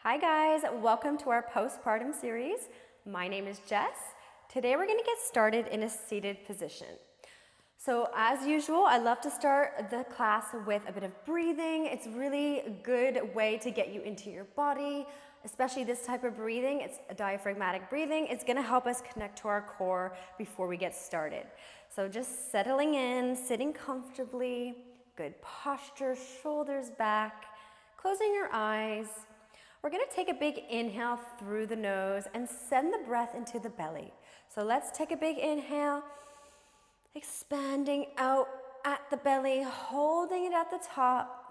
Hi guys, welcome to our postpartum series. My name is Jess. Today we're going to get started in a seated position. So as usual, I love to start the class with a bit of breathing. It's really a good way to get you into your body, especially this type of breathing. It's a diaphragmatic breathing. It's going to help us connect to our core before we get started. So just settling in, sitting comfortably, good posture, shoulders back, closing your eyes. We're going to take a big inhale through the nose and send the breath into the belly. So let's take a big inhale, expanding out at the belly, holding it at the top.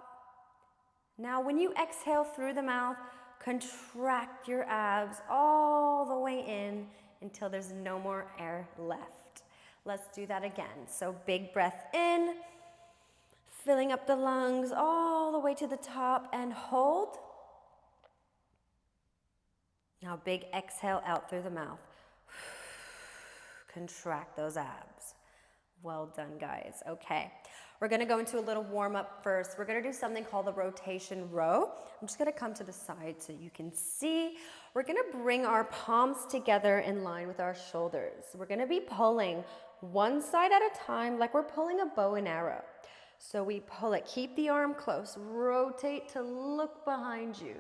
Now when you exhale through the mouth, contract your abs all the way in until there's no more air left. Let's do that again. So big breath in, filling up the lungs all the way to the top and hold. Now big exhale out through the mouth. Contract those abs. Well done, guys. Okay, we're gonna go into a little warm up first. We're gonna do something called the rotation row. I'm just gonna come to the side so you can see. We're gonna bring our palms together in line with our shoulders. We're gonna be pulling one side at a time like we're pulling a bow and arrow. So we pull it, keep the arm close, rotate to look behind you.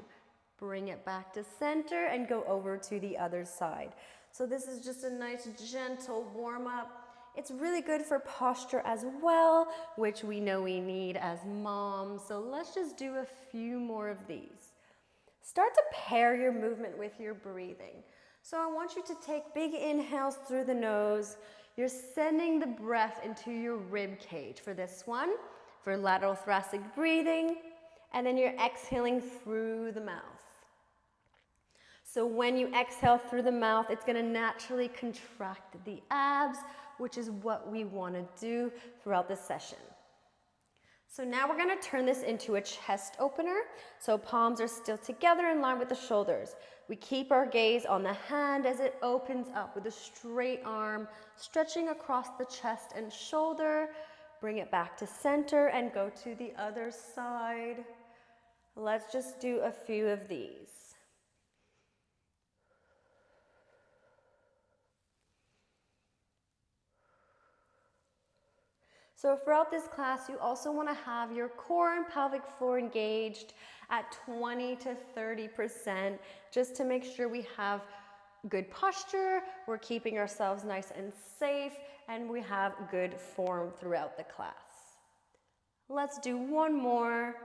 Bring it back to center and go over to the other side. So this is just a nice gentle warm up. It's really good for posture as well, which we know we need as moms. So let's just do a few more of these. Start to pair your movement with your breathing. So I want you to take big inhales through the nose. You're sending the breath into your rib cage for this one, for lateral thoracic breathing. And then you're exhaling through the mouth. So when you exhale through the mouth, it's going to naturally contract the abs, which is what we want to do throughout the session. So now we're going to turn this into a chest opener. So palms are still together in line with the shoulders. We keep our gaze on the hand as it opens up with a straight arm, stretching across the chest and shoulder. Bring it back to center and go to the other side. Let's just do a few of these. So throughout this class, you also want to have your core and pelvic floor engaged at 20 to 30%, just to make sure we have good posture, we're keeping ourselves nice and safe, and we have good form throughout the class. Let's do one more.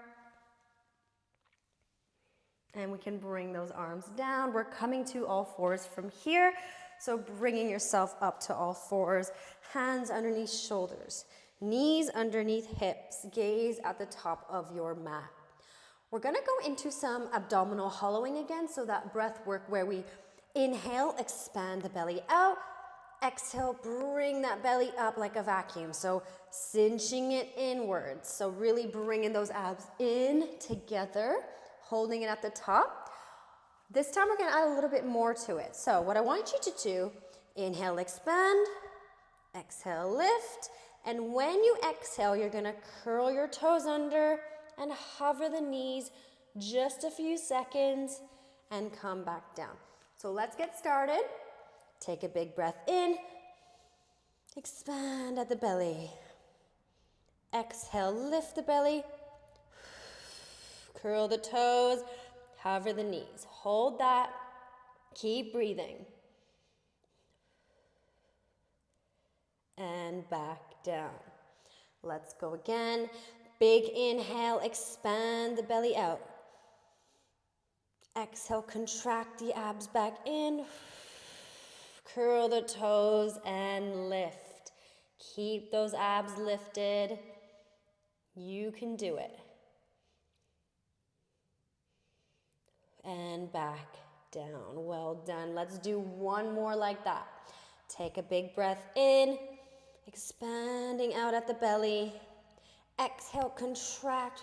And we can bring those arms down. We're coming to all fours from here. So bringing yourself up to all fours, hands underneath shoulders. Knees underneath hips, gaze at the top of your mat. We're gonna go into some abdominal hollowing again, so that breath work where we inhale, expand the belly out, exhale, bring that belly up like a vacuum. So cinching it inwards. So really bringing those abs in together, holding it at the top. This time we're gonna add a little bit more to it. So what I want you to do, inhale, expand, exhale, lift. And when you exhale, you're gonna curl your toes under and hover the knees just a few seconds and come back down. So let's get started. Take a big breath in, expand at the belly. Exhale, lift the belly, curl the toes, hover the knees. Hold that, keep breathing. And back down. Let's go again. Big inhale, expand the belly out. Exhale, contract the abs back in. Curl the toes and lift. Keep those abs lifted. You can do it. And back down. Well done. Let's do one more like that. Take a big breath in. Expanding out at the belly. Exhale, contract.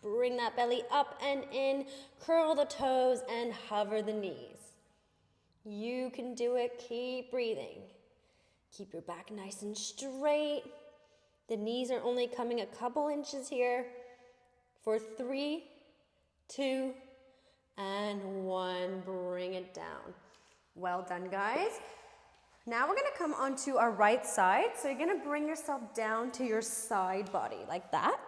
Bring that belly up and in. Curl the toes and hover the knees. You can do it. Keep breathing. Keep your back nice and straight. The knees are only coming a couple inches here. For 3, 2, and Well done, guys. Now we're gonna come onto our right side. So you're gonna bring yourself down to your side body like that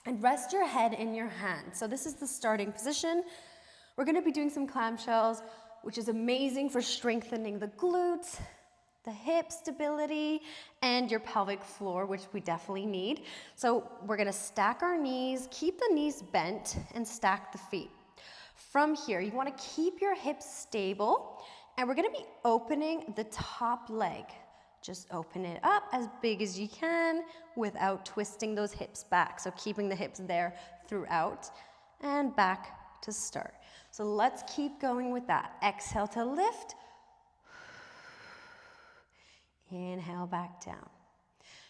and rest your head in your hands. So this is the starting position. We're gonna be doing some clamshells, which is amazing for strengthening the glutes, the hip stability, and your pelvic floor, which we definitely need. So we're gonna stack our knees, keep the knees bent, and stack the feet. From here, you wanna keep your hips stable, and we're gonna be opening the top leg. Just open it up as big as you can without twisting those hips back. So keeping the hips there throughout, and back to start. So let's keep going with that. Exhale to lift. Inhale back down.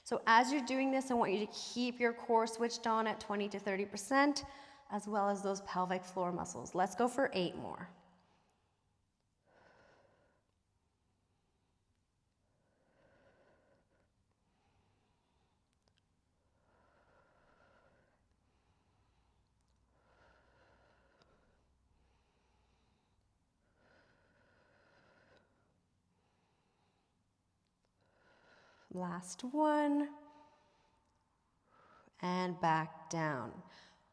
So as you're doing this, I want you to keep your core switched on at 20 to 30%, as well as those pelvic floor muscles. Let's go for 8 more. Last one. And back down.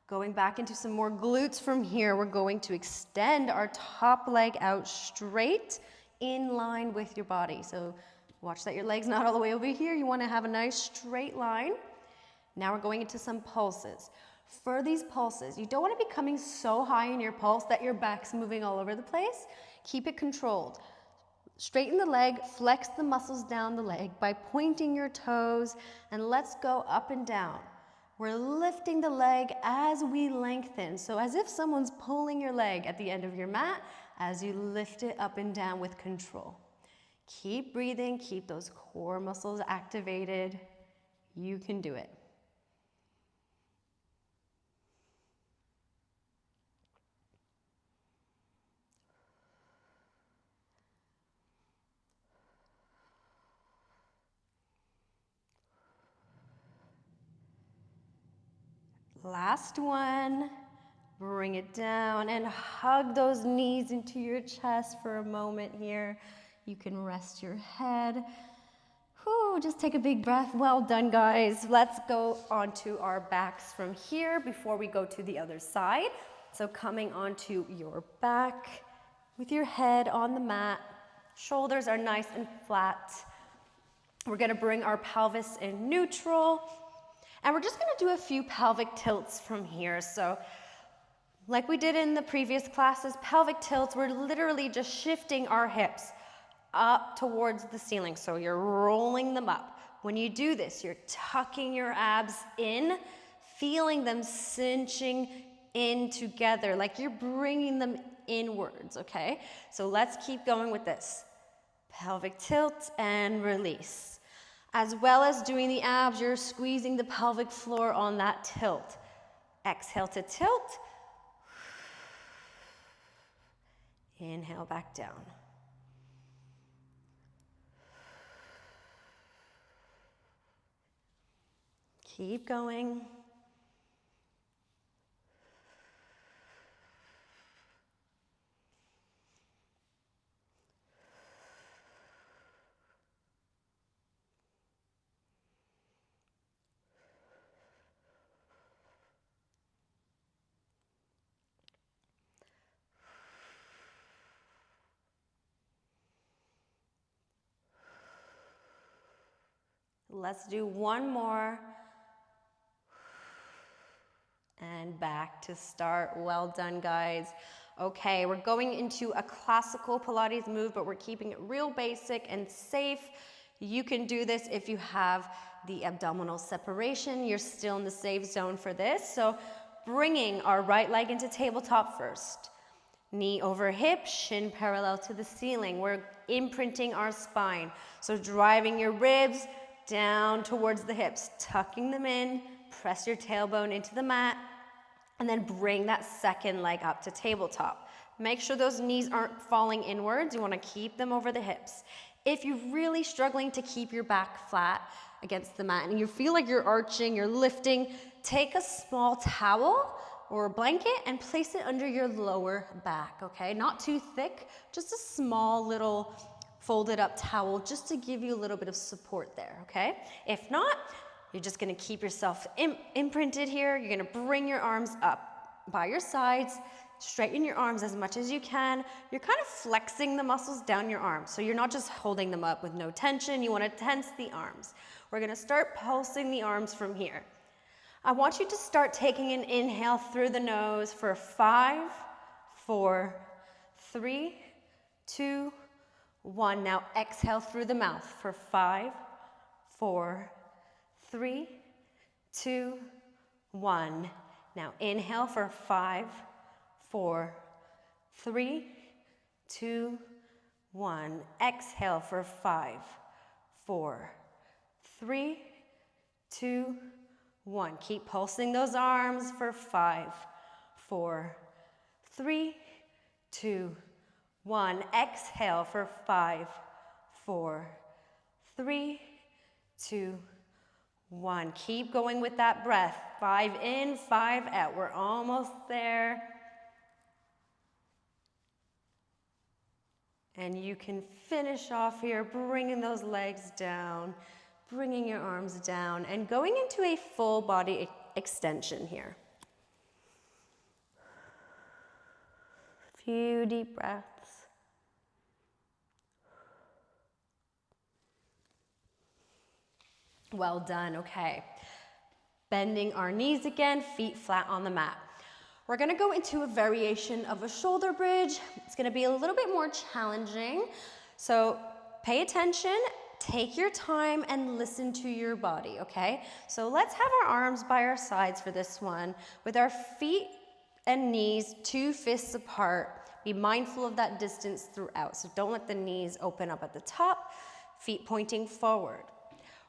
Going back into some more glutes from here, we're going to extend our top leg out straight in line with your body. So watch that your leg's not all the way over here. You want to have a nice straight line. Now we're going into some pulses. For these pulses, you don't want to be coming so high in your pulse that your back's moving all over the place. Keep it controlled. Straighten the leg, flex the muscles down the leg by pointing your toes, and let's go up and down. We're lifting the leg as we lengthen, so as if someone's pulling your leg at the end of your mat as you lift it up and down with control. Keep breathing, keep those core muscles activated. You can do it. Last one. Bring it down and hug those knees into your chest for a moment here. You can rest your head. Whew, just take a big breath. Well done, guys. Let's go onto our backs from here before we go to the other side. So coming onto your back with your head on the mat. Shoulders are nice and flat. We're gonna bring our pelvis in neutral. And we're just gonna do a few pelvic tilts from here. So like we did in the previous classes, pelvic tilts, we're literally just shifting our hips up towards the ceiling. So you're rolling them up. When you do this, you're tucking your abs in, feeling them cinching in together, like you're bringing them inwards, okay? So let's keep going with this. Pelvic tilt and release. As well as doing the abs, you're squeezing the pelvic floor on that tilt. Exhale to tilt. Inhale back down. Keep going. Let's do one more. And back to start. Well done, guys. Okay, we're going into a classical Pilates move, but we're keeping it real basic and safe. You can do this if you have the abdominal separation. You're still in the safe zone for this. So bringing our right leg into tabletop first. Knee over hip, shin parallel to the ceiling. We're imprinting our spine. So driving your ribs down towards the hips, tucking them in, press your tailbone into the mat, and then bring that second leg up to tabletop. Make sure those knees aren't falling inwards. You want to keep them over the hips. If you're really struggling to keep your back flat against the mat and you feel like you're arching, you're lifting, take a small towel, or blanket and place it under your lower back, okay? Not too thick, just a small little folded up towel just to give you a little bit of support there, okay? If not, you're just gonna keep yourself imprinted here. You're gonna bring your arms up by your sides, straighten your arms as much as you can. You're kind of flexing the muscles down your arms, so you're not just holding them up with no tension. You wanna tense the arms. We're gonna start pulsing the arms from here. I want you to start taking an inhale through the nose for 5, 4, 3, 2, 1. Now exhale through the mouth for 5, 4, 3, 2, 1. Now inhale for 5, 4, 3, 2, 1. Exhale for 5, 4, 3, 2, 1. Keep pulsing those arms for 5, 4, 3, 2, 1. Exhale for 5, 4, 3, 2, 1. Keep going with that breath. 5 in, 5 out. We're almost there. And you can finish off here, bringing those legs down, bringing your arms down, and going into a full body extension here. Few deep breaths. Well done, okay. Bending our knees again, feet flat on the mat. We're gonna go into a variation of a shoulder bridge. It's gonna be a little bit more challenging. So pay attention, take your time, and listen to your body, okay? So let's have our arms by our sides for this one, with our feet and knees 2 fists apart. Be mindful of that distance throughout. So don't let the knees open up at the top, feet pointing forward.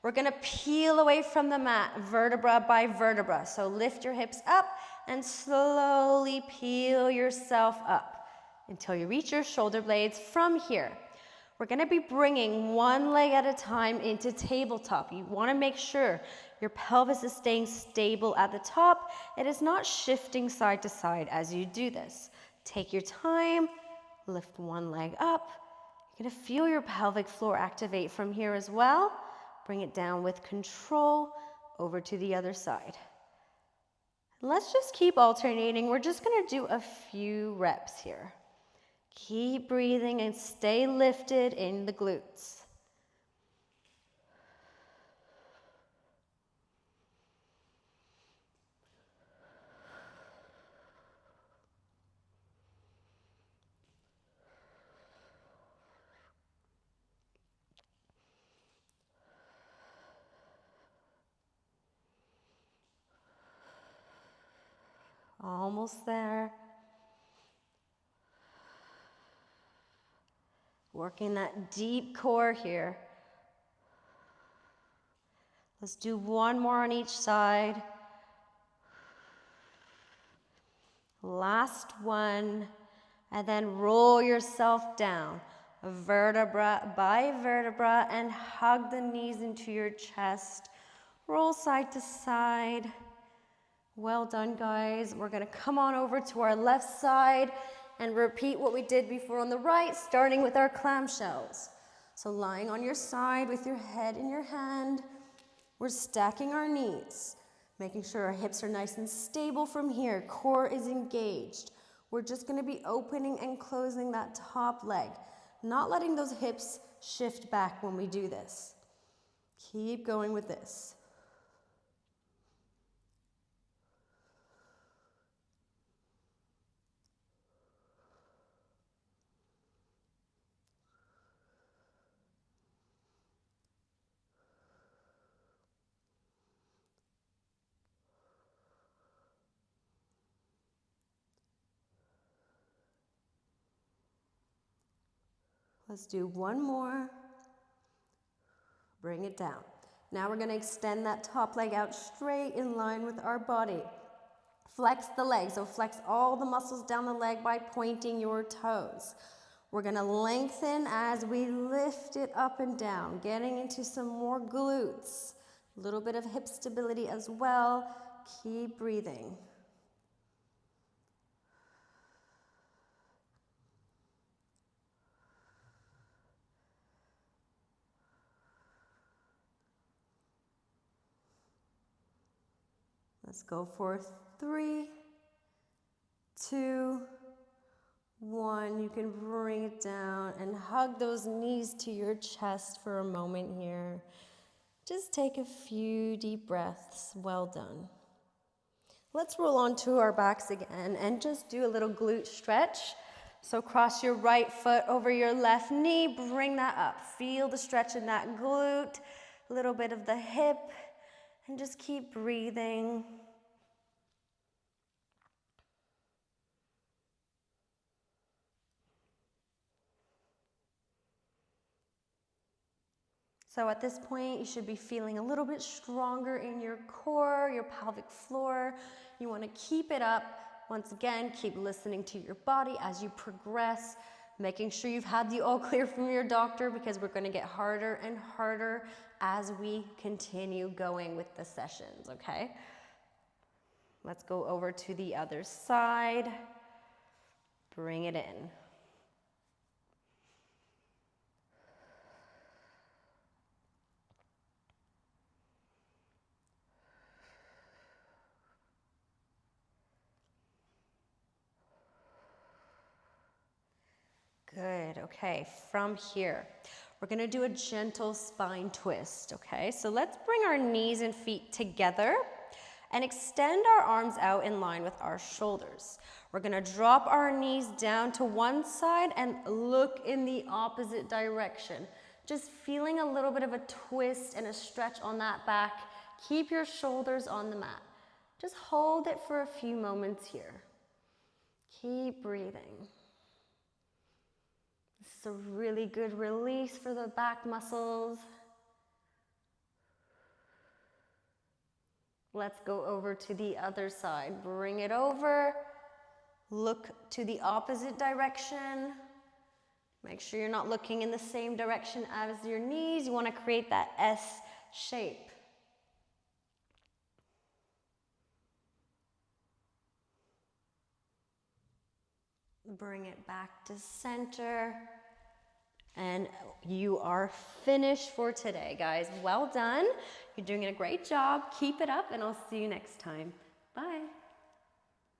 We're gonna peel away from the mat, vertebra by vertebra. So lift your hips up and slowly peel yourself up until you reach your shoulder blades from here. We're gonna be bringing one leg at a time into tabletop. You wanna make sure your pelvis is staying stable at the top. It is not shifting side to side as you do this. Take your time, lift one leg up. You're gonna feel your pelvic floor activate from here as well. Bring it down with control over to the other side. Let's just keep alternating. We're just gonna do a few reps here. Keep breathing and stay lifted in the glutes. Almost there. Working that deep core here. Let's do one more on each side. Last one. And then roll yourself down, vertebra by vertebra, and hug the knees into your chest. Roll side to side. Well done, guys. We're gonna come on over to our left side and repeat what we did before on the right, starting with our clamshells. So lying on your side with your head in your hand, we're stacking our knees, making sure our hips are nice and stable from here. Core is engaged. We're just gonna be opening and closing that top leg, not letting those hips shift back when we do this. Keep going with this. Let's do one more. Bring it down. Now we're gonna extend that top leg out straight in line with our body. Flex the leg, so flex all the muscles down the leg by pointing your toes. We're gonna lengthen as we lift it up and down, getting into some more glutes. A little bit of hip stability as well. Keep breathing. Let's go for 3, 2, 1. You can bring it down and hug those knees to your chest for a moment here. Just take a few deep breaths. Well done. Let's roll onto our backs again and just do a little glute stretch. So cross your right foot over your left knee, bring that up. Feel the stretch in that glute, a little bit of the hip, and just keep breathing. So at this point, you should be feeling a little bit stronger in your core, your pelvic floor. You want to keep it up. Once again, keep listening to your body as you progress, making sure you've had the all clear from your doctor, because we're going to get harder and harder as we continue going with the sessions, okay? Let's go over to the other side. Bring it in. Good, okay, from here, we're gonna do a gentle spine twist, okay? So let's bring our knees and feet together and extend our arms out in line with our shoulders. We're gonna drop our knees down to one side and look in the opposite direction. Just feeling a little bit of a twist and a stretch on that back. Keep your shoulders on the mat. Just hold it for a few moments here. Keep breathing. This is a really good release for the back muscles. Let's go over to the other side. Bring it over. Look to the opposite direction. Make sure you're not looking in the same direction as your knees. You want to create that S shape. Bring it back to center. And you are finished for today, guys. Well done. You're doing a great job. Keep it up, and I'll see you next time. Bye.